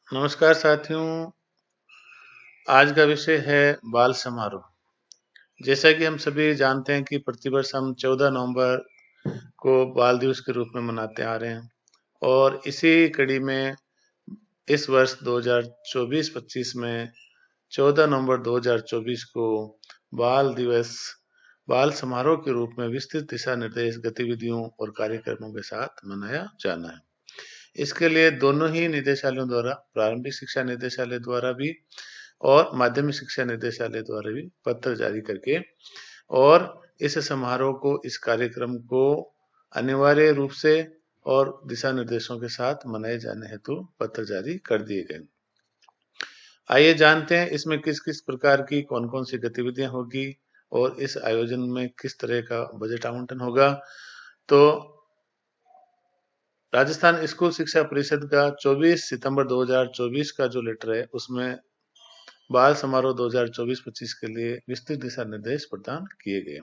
नमस्कार साथियों, आज का विषय है बाल समारोह। जैसा कि हम सभी जानते हैं कि प्रतिवर्ष हम 14 नवंबर को बाल दिवस के रूप में मनाते आ रहे हैं और इसी कड़ी में इस वर्ष 2024-25 में 14 नवंबर 2024 को बाल दिवस बाल समारोह के रूप में विस्तृत दिशा निर्देश, गतिविधियों और कार्यक्रमों के साथ मनाया जाना है। इसके लिए दोनों ही निदेशालयों द्वारा, प्रारंभिक शिक्षा निदेशालय द्वारा भी और माध्यमिक शिक्षा निदेशालय द्वारा भी पत्र जारी करके और इस समारोह को, इस कार्यक्रम को अनिवार्य रूप से और दिशा निर्देशों के साथ मनाए जाने हेतु पत्र जारी कर दिए गए। आइए जानते हैं इसमें किस किस प्रकार की कौन कौन सी गतिविधियां होगी और इस आयोजन में किस तरह का बजट आवंटन होगा। तो राजस्थान स्कूल शिक्षा परिषद का 24 सितंबर 2024 का जो लेटर है, उसमें बाल समारोह 2024-25 के लिए विस्तृत दिशा निर्देश प्रदान किए गए।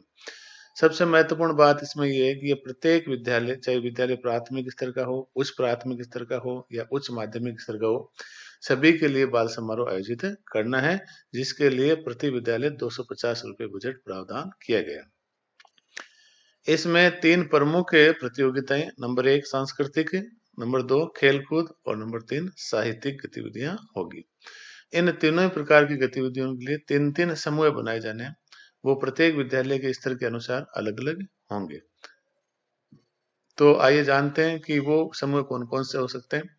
सबसे महत्वपूर्ण बात इसमें यह है कि ये प्रत्येक विद्यालय, चाहे विद्यालय प्राथमिक स्तर का हो, उच्च प्राथमिक स्तर का हो या उच्च माध्यमिक स्तर का हो, सभी के लिए बाल समारोह आयोजित करना है, जिसके लिए प्रति विद्यालय 250 रुपये बजट प्रावधान किया गया। इसमें 3 प्रमुख प्रतियोगिताएं, नंबर 1 सांस्कृतिक, नंबर 2 खेलकूद और नंबर 3 साहित्यिक गतिविधियां होगी। इन तीनों प्रकार की गतिविधियों के लिए 3-3 समूह बनाए जाने हैं। वो प्रत्येक विद्यालय के स्तर के अनुसार अलग अलग होंगे। तो आइए जानते हैं कि वो समूह कौन कौन से हो सकते हैं।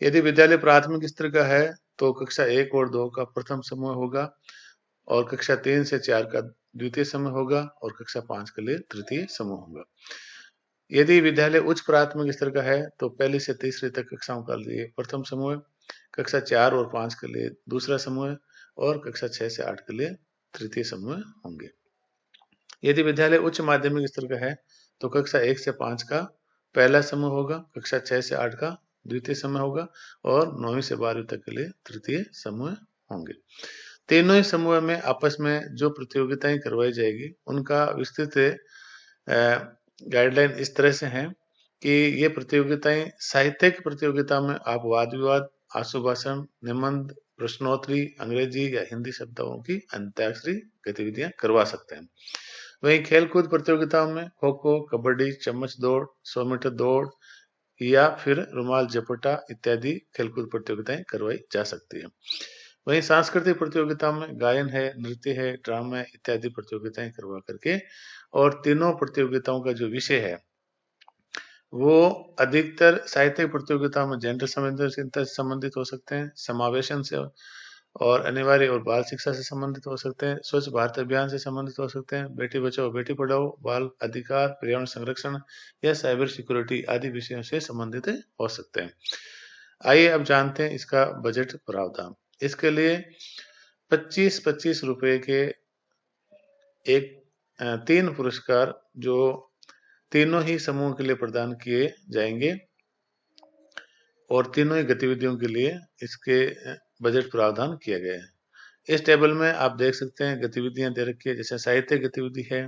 यदि विद्यालय प्राथमिक स्तर का है तो कक्षा 1 और 2 का प्रथम समूह होगा और कक्षा 3 से 4 का द्वितीय समूह होगा और कक्षा 5 के लिए तृतीय समूह होगा। यदि विद्यालय उच्च प्राथमिक स्तर का है तो पहली से तीसरी तक कक्षाओं का लिए प्रथम समूह, कक्षा 4 और 5 के लिए दूसरा समूह और कक्षा 6 से 8 के लिए तृतीय समूह होंगे। यदि विद्यालय उच्च माध्यमिक स्तर का है तो कक्षा 1 से 5 का पहला समूह होगा, कक्षा 6 से 8 का द्वितीय समूह होगा और 9वीं से 12वीं तक के लिए तृतीय समूह होंगे। तीनों ही समूह में आपस में जो प्रतियोगिताएं करवाई जाएगी, उनका विस्तृत गाइडलाइन इस तरह से है कि ये प्रतियोगिताएं, साहित्यिक प्रतियोगिता में आप वाद विवाद, आशु भाषण, निबंध, प्रश्नोत्तरी, अंग्रेजी या हिंदी शब्दों की अंत्याक्षरी गतिविधियां करवा सकते हैं। वहीं खेलकूद प्रतियोगिताओं में खो खो, कबड्डी, चम्मच दौड़, 100 मीटर दौड़ या फिर रुमाल झपटा इत्यादि खेलकूद प्रतियोगिताएं करवाई जा सकती है। वहीं सांस्कृतिक प्रतियोगिताओं में गायन है, नृत्य है, ड्रामा इत्यादि प्रतियोगिताएं करवा करके, और तीनों प्रतियोगिताओं का जो विषय है वो अधिकतर साहित्यिक प्रतियोगिताओं में जेंडर संवेदनशीलता से संबंधित हो सकते हैं, समावेशन से और अनिवार्य और बाल शिक्षा से संबंधित हो सकते हैं, स्वच्छ भारत अभियान से संबंधित हो सकते हैं, बेटी बचाओ बेटी पढ़ाओ, बाल अधिकार, पर्यावरण संरक्षण या साइबर सिक्योरिटी आदि विषयों से संबंधित हो सकते हैं। आइए अब जानते हैं इसका बजट प्रावधान। इसके लिए 25-25 रुपए के एक 3 पुरस्कार जो तीनों ही समूह के लिए प्रदान किए जाएंगे और तीनों ही गतिविधियों के लिए इसके बजट प्रावधान किया गया है। इस टेबल में आप देख सकते हैं गतिविधियां दे रखी है। जैसे साहित्य गतिविधि है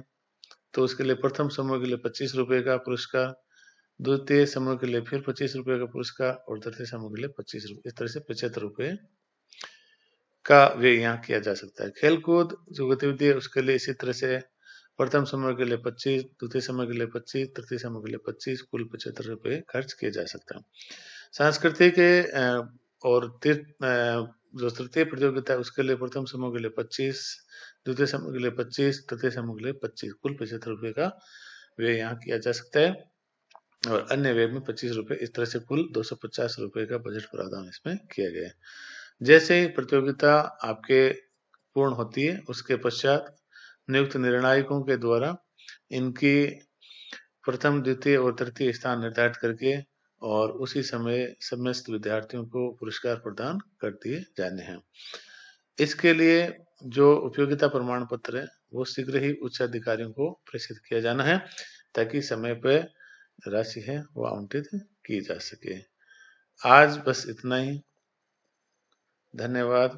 तो उसके लिए प्रथम समूह के लिए 25 रुपए का पुरस्कार, द्वितीय समूह के लिए फिर 25 रुपए का पुरस्कार और तृतीय समूह के लिए 25 रुपए, इस तरह से 75 रुपए का व्यय यहाँ किया जा सकता है। खेलकूद जो गतिविधि है उसके लिए इसी तरह से प्रथम समूह के लिए 25, द्वितीय समूह के लिए 25, तृतीय समूह के लिए 25, कुल 75 रुपए खर्च किए जा सकता है। सांस्कृतिक और जो तृतीय प्रतियोगिता है उसके लिए प्रथम समूह के लिए 25, द्वितीय समूह के लिए 25, तृतीय समूह के लिए 25, कुल 75 रुपए का व्यय यहाँ किया जा सकता है और अन्य व्यय में 25 रुपए, इस तरह से कुल 250 रुपए का बजट प्रावधान इसमें किया गया है। जैसे ही प्रतियोगिता आपके पूर्ण होती है उसके पश्चात नियुक्त निर्णायकों के द्वारा इनकी प्रथम, द्वितीय और तृतीय स्थान निर्धारित करके और उसी समय समस्त विद्यार्थियों को पुरस्कार प्रदान कर दिए जाने हैं। इसके लिए जो उपयोगिता प्रमाण पत्र है वो शीघ्र ही उच्च अधिकारियों को प्रेषित किया जाना है ताकि समय पर राशि है वो आवंटित की जा सके। आज बस इतना ही। धन्यवाद।